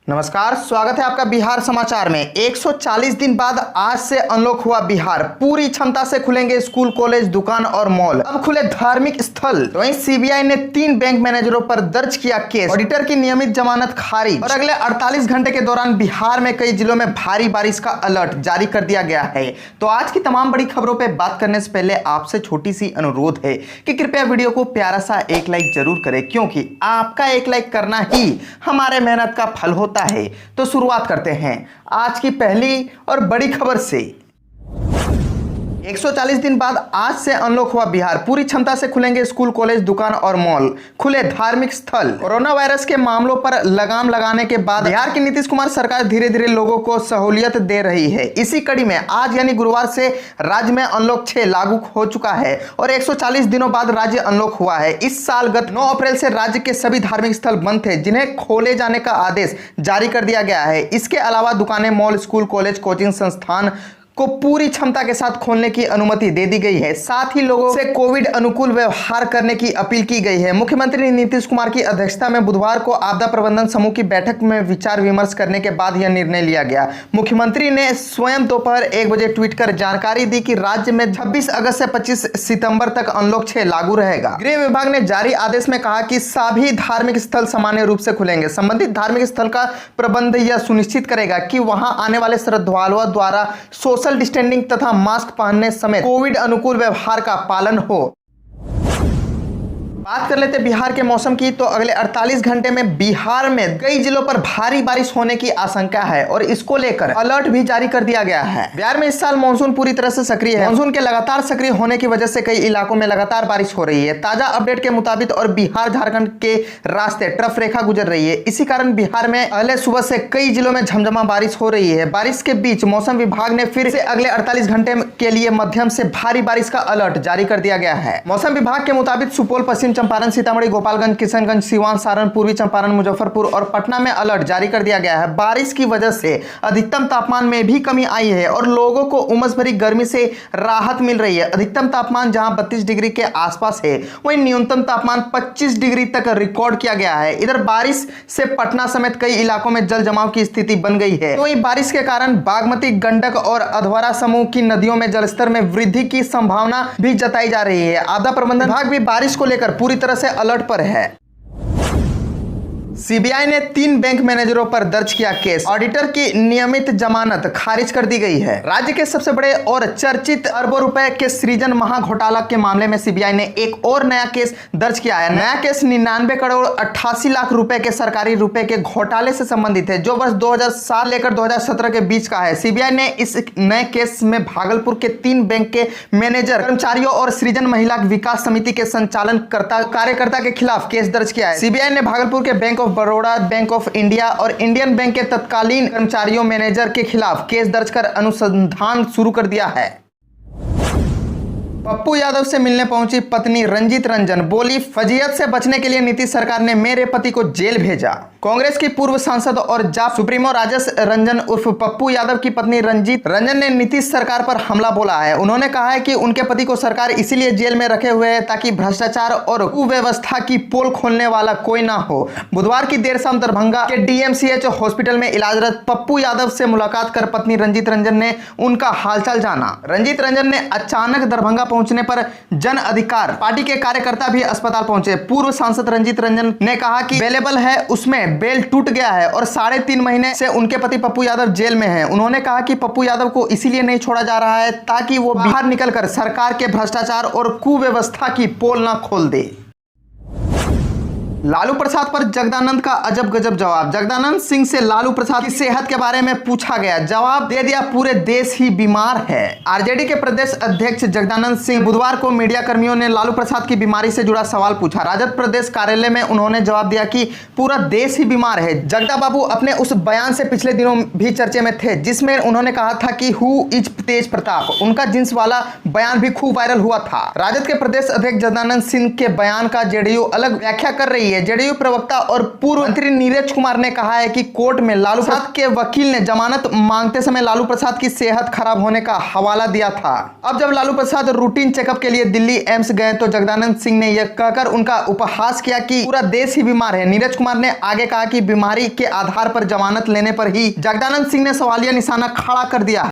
नमस्कार, स्वागत है आपका बिहार समाचार में। 140 दिन बाद आज से अनलॉक हुआ बिहार। पूरी क्षमता से खुलेंगे स्कूल, कॉलेज, दुकान और मॉल। अब खुले धार्मिक स्थल। तो वहीं सीबीआई ने 3 बैंक मैनेजरों पर दर्ज किया केस। ऑडिटर की नियमित जमानत खारिज। और अगले 48 घंटे के दौरान बिहार में कई जिलों में भारी बारिश का अलर्ट जारी कर दिया गया है। तो आज की तमाम बड़ी खबरों पर बात करने से पहले आपसे छोटी सी अनुरोध है कि कृपया वीडियो को प्यारा सा एक लाइक जरूर करें, क्योंकि आपका एक लाइक करना ही हमारे मेहनत का फल होता है। तो शुरुआत करते हैं आज की पहली और बड़ी खबर से। 140 दिन बाद आज से अनलॉक हुआ बिहार। पूरी क्षमता से खुलेंगे स्कूल, कॉलेज, दुकान और मॉल। खुले धार्मिक स्थल। कोरोना वायरस के मामलों पर लगाम लगाने के बाद बिहार की नीतीश कुमार सरकार धीरे धीरे लोगों को सहूलियत दे रही है। इसी कड़ी में आज यानी गुरुवार से राज्य में अनलॉक 6 लागू हो चुका है और 140 दिनों बाद राज्य अनलॉक हुआ है। इस साल गत 9 अप्रैल से राज्य के सभी धार्मिक स्थल बंद थे, जिन्हें खोले जाने का आदेश जारी कर दिया गया है। इसके अलावा दुकानें, मॉल, स्कूल, कॉलेज, कोचिंग संस्थान को पूरी क्षमता के साथ खोलने की अनुमति दे दी गई है। साथ ही लोगों से कोविड अनुकूल व्यवहार करने की अपील की गई है। मुख्यमंत्री नीतीश कुमार की अध्यक्षता में बुधवार को आपदा प्रबंधन समूह की बैठक में विचार विमर्श करने के बाद यह निर्णय लिया गया। मुख्यमंत्री ने स्वयं दोपहर 1 बजे ट्वीट कर जानकारी दी कि राज्य में 26 अगस्त से 25 सितंबर तक अनलॉक 6 लागू रहेगा। गृह विभाग ने जारी आदेश में कहा कि सभी धार्मिक स्थल सामान्य रूप से खुलेंगे। संबंधित धार्मिक स्थल का प्रबंध यह सुनिश्चित करेगा कि वहां आने वाले श्रद्धालुओं द्वारा सोशल डिस्टेंसिंग तथा मास्क पहनने समेत कोविड अनुकूल व्यवहार का पालन हो। बात कर लेते बिहार के मौसम की। तो अगले 48 घंटे में बिहार में कई जिलों पर भारी बारिश होने की आशंका है और इसको लेकर अलर्ट भी जारी कर दिया गया है। बिहार में इस साल मानसून पूरी तरह से सक्रिय है। मानसून के लगातार सक्रिय होने की वजह से कई इलाकों में लगातार बारिश हो रही है। ताजा अपडेट के मुताबिक और बिहार झारखंड के रास्ते ट्रफ रेखा गुजर रही है। इसी कारण बिहार में पहले सुबह से कई जिलों में झमझमा बारिश हो रही है। बारिश के बीच मौसम विभाग ने फिर से अगले 48 घंटे के लिए मध्यम से भारी बारिश का अलर्ट जारी कर दिया गया है। मौसम विभाग के मुताबिक सुपौल, पश्चिम चंपारण, सीतामढ़ी, गोपालगंज, किशनगंज, सीवान, सारण, पूर्वी चंपारण, मुजफ्फरपुर और पटना में अलर्ट जारी कर दिया गया है। बारिश की वजह से अधिकतम तापमान में भी कमी आई है और लोगों को उमस भरी गर्मी से राहत मिल रही है। अधिकतम तापमान जहां 32 डिग्री के आसपास है, वहीं न्यूनतम तापमान 25 डिग्री तक रिकॉर्ड किया गया है। इधर बारिश से पटना समेत कई इलाकों में जल जमाव की स्थिति बन गई है। तो बारिश के कारण बागमती, गंडक और अधवारा समूह की नदियों में जलस्तर में वृद्धि की संभावना भी जताई जा रही है। आपदा प्रबंधन विभाग भी बारिश को लेकर पूरी तरह से अलर्ट पर है। सीबीआई ने 3 बैंक मैनेजरों पर दर्ज किया केस। ऑडिटर की नियमित जमानत खारिज कर दी गई है। राज्य के सबसे बड़े और चर्चित अरबों रुपए के सृजन महाघोटाला के मामले में सीबीआई ने एक और नया केस दर्ज किया है। नया केस 99 करोड़ 88 लाख रुपए के सरकारी रुपए के घोटाले से संबंधित है, जो वर्ष 2007 लेकर 2017 के बीच का है। सीबीआई ने इस नए केस में भागलपुर के 3 बैंक के मैनेजर, कर्मचारियों और सृजन महिला विकास समिति के संचालन कार्यकर्ता के खिलाफ केस दर्ज किया है। सीबीआई ने भागलपुर के bank of Baroda, bank of India और इंडियन बैंक के तत्कालीन कर्मचारियों, मैनेजर के खिलाफ केस दर्ज कर अनुसंधान शुरू कर दिया है। पप्पू यादव से मिलने पहुंची पत्नी रंजीत रंजन, बोली फजीयत से बचने के लिए नीतीश सरकार ने मेरे पति को जेल भेजा। कांग्रेस की पूर्व सांसद और जाप सुप्रीमो राजेश रंजन उर्फ पप्पू यादव की पत्नी रंजीत रंजन ने नीतीश सरकार पर हमला बोला है। उन्होंने कहा है कि उनके पति को सरकार इसीलिए जेल में रखे हुए है ताकि भ्रष्टाचार और कुव्यवस्था की पोल खोलने वाला कोई ना हो। बुधवार की देर शाम दरभंगा के डीएमसीएच हॉस्पिटल में इलाजरत पप्पू यादव से मुलाकात कर पत्नी रंजीत रंजन ने उनका हालचाल जाना। रंजीत रंजन ने अचानक दरभंगा पहुंचने पर जन अधिकार पार्टी के कार्यकर्ता भी अस्पताल पहुंचे। पूर्व सांसद रंजीत रंजन ने कहा कि अवेलेबल है उसमें बेल टूट गया है और 3.5 महीने से उनके पति पप्पू यादव जेल में हैं। उन्होंने कहा कि पप्पू यादव को इसीलिए नहीं छोड़ा जा रहा है ताकि वो बाहर निकलकर सरकार के भ्रष्टाचार और कुव्यवस्था की पोल ना खोल दे। लालू प्रसाद पर जगदानंद का अजब गजब जवाब। जगदानंद सिंह से लालू प्रसाद की सेहत के बारे में पूछा गया, जवाब दे दिया पूरे देश ही बीमार है। आरजेडी के प्रदेश अध्यक्ष जगदानंद सिंह बुधवार को मीडिया कर्मियों ने लालू प्रसाद की बीमारी से जुड़ा सवाल पूछा। राजद प्रदेश कार्यालय में उन्होंने जवाब दिया कि पूरा देश ही बीमार है। जगदा बाबू अपने उस बयान से पिछले दिनों भी चर्चे में थे, जिसमें उन्होंने कहा था कि हु इज तेज प्रताप। उनका जींस वाला बयान भी खूब वायरल हुआ था। राजद के प्रदेश अध्यक्ष जगदानंद सिंह के बयान का जेडीयू अलग व्याख्या कर रही है। है। जेडीयू प्रवक्ता और पूर्व मंत्री नीरज कुमार ने कहा है कि कोर्ट में लालू प्रसाद के वकील ने जमानत मांगते समय लालू प्रसाद की सेहत खराब होने का हवाला दिया था। अब जब लालू प्रसाद रूटीन चेकअप के लिए दिल्ली एम्स गए तो जगदानंद सिंह ने यह कहकर उनका उपहास किया कि पूरा देश ही बीमार है। नीरज कुमार ने आगे कहा कि बीमारी के आधार पर जमानत लेने पर ही जगदानंद सिंह ने सवालिया निशाना खड़ा कर दिया।